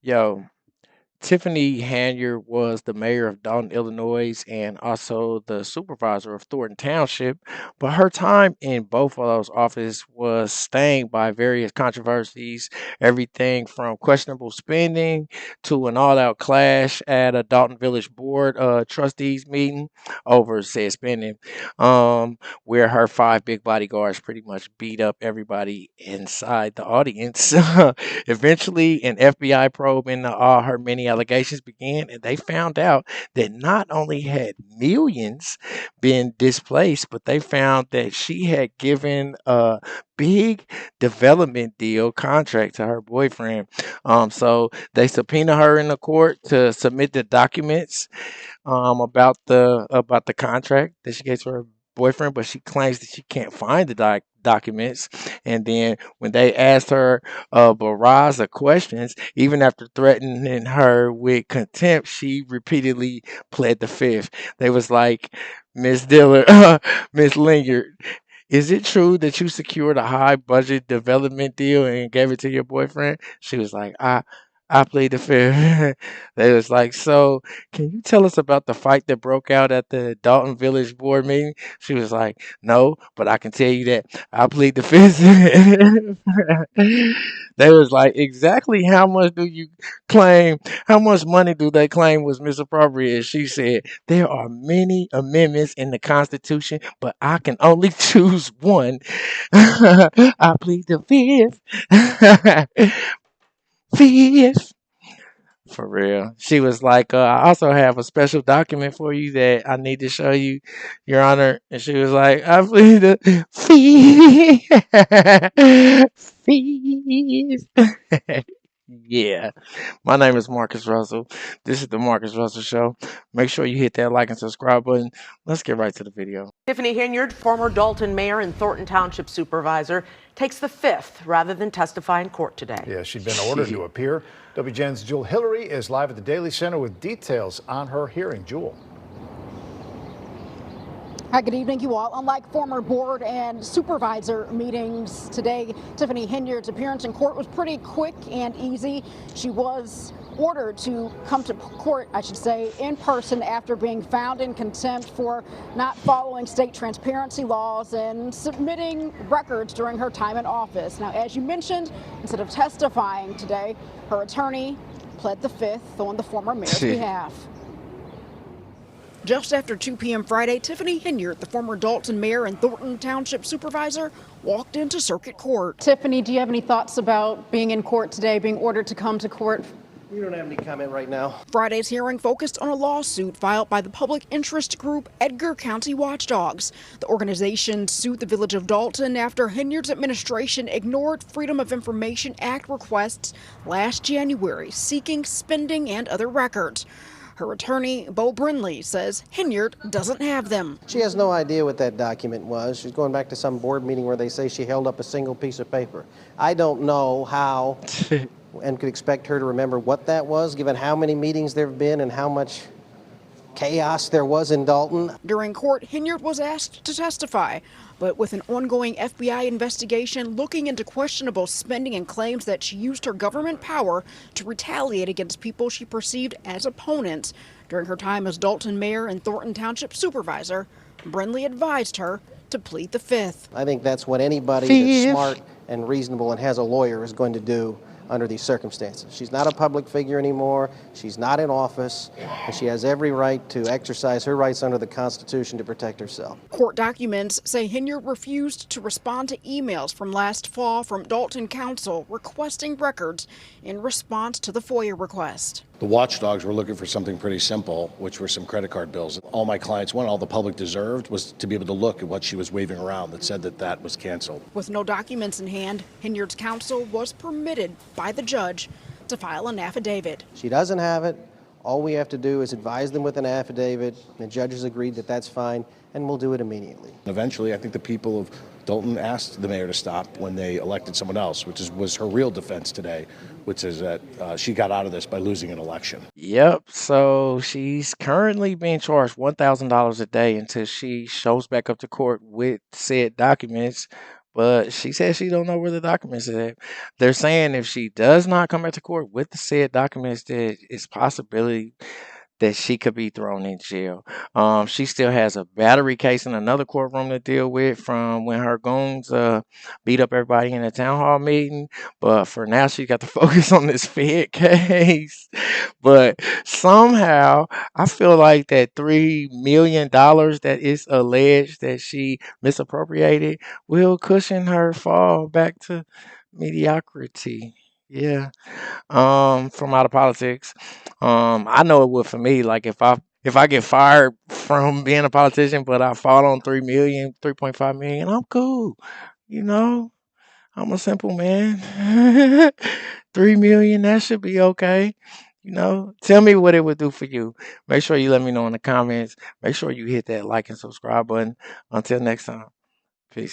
Yo, Tiffany Henyard was the mayor of Dalton, Illinois, and also the supervisor of Thornton Township. But her time in both of those offices was stained by various controversies, everything from questionable spending to an all-out clash at a Dalton Village Board trustees meeting over said spending, where her five big bodyguards pretty much beat up everybody inside the audience. Eventually, an FBI probe into all her many allegations began, and they found out that not only had millions been displaced, but they found that she had given a big development deal contract to her boyfriend. So they subpoena her in the court to submit the documents about the contract that she gave to her boyfriend, but she claims that she can't find the documents. And then when they asked her a barrage of questions, even after threatening her with contempt, she repeatedly pled the fifth. They was like, Miss Diller, Miss Lingard, is it true that you secured a high budget development deal and gave it to your boyfriend? She was like, I plead the fifth. They was like, so can you tell us about the fight that broke out at the Dalton Village board meeting? She was like, no, but I can tell you that I plead the fifth. They was like, exactly how much do you claim? How much money do they claim was misappropriated? She said, there are many amendments in the Constitution, but I can only choose one. I plead the fifth. Fifth. For real. She was like, I also have a special document for you that I need to show you, Your Honor. And she was like, I plead the fees. Yeah. My name is Marcus Russell. This is the Marcus Russell Show. Make sure you hit that like and subscribe button. Let's get right to the video. Tiffany Henyard, former Dalton mayor and Thornton Township supervisor, takes the fifth rather than testify in court today. Yeah, she'd been ordered to appear. WGN's Jewel Hillary is live at the Daily Center with details on her hearing. Jewel. Hi, good evening, you all. Unlike former board and supervisor meetings today, Tiffany Henyard's appearance in court was pretty quick and easy. She was ordered to come to court, I should say, in person after being found in contempt for not following state transparency laws and submitting records during her time in office. Now, as you mentioned, instead of testifying today, her attorney pled the fifth on the former mayor's behalf. Just after 2 p.m. Friday, Tiffany Henyard, the former Dalton mayor and Thornton Township supervisor, walked into circuit court. Tiffany, do you have any thoughts about being in court today, being ordered to come to court? We don't have any comment right now. Friday's hearing focused on a lawsuit filed by the public interest group Edgar County Watchdogs. The organization sued the village of Dalton after Henyard's administration ignored Freedom of Information Act requests last January, seeking spending and other records. Her attorney, Bo Brindley, says Henyard doesn't have them. She has no idea what that document was. She's going back to some board meeting where they say she held up a single piece of paper. I don't know how and could expect her to remember what that was, given how many meetings there have been and how much chaos there was in Dalton. During court, Henyard was asked to testify, but with an ongoing FBI investigation looking into questionable spending and claims that she used her government power to retaliate against people she perceived as opponents during her time as Dalton mayor and Thornton Township supervisor, Brindley advised her to plead the fifth. I think that's what anybody that's smart and reasonable and has a lawyer is going to do under these circumstances. She's not a public figure anymore. She's not in office, and she has every right to exercise her rights under the Constitution to protect herself. Court documents say Henyard refused to respond to emails from last fall from Dalton Council requesting records in response to the FOIA request. The watchdogs were looking for something pretty simple, which were some credit card bills. All my clients wanted, all the public deserved, was to be able to look at what she was waving around that said that that was canceled. With no documents in hand, Henyard's counsel was permitted by the judge to file an affidavit. She doesn't have it. All we have to do is advise them with an affidavit. The judge has agreed that that's fine, and we'll do it immediately. Eventually, I think the people of Dalton asked the mayor to stop when they elected someone else, was her real defense today, which is that she got out of this by losing an election. Yep. So she's currently being charged $1,000 a day until she shows back up to court with said documents. But she says she don't know where the documents is at. They're saying if she does not come back to court with the said documents, that it's possibility that she could be thrown in jail. She still has a battery case in another courtroom to deal with from when her goons beat up everybody in the town hall meeting. But for now, she got to focus on this Fed case. But somehow, I feel like that $3 million that is alleged that she misappropriated will cushion her fall back to mediocrity. Yeah. From out of politics. I know it would for me. Like if I get fired from being a politician, but I fall on 3 million, 3.5 million, I'm cool. You know, I'm a simple man. 3 million, that should be okay. Tell me what it would do for you. Make sure you let me know in the comments. Make sure you hit that like and subscribe button. Until next time, peace.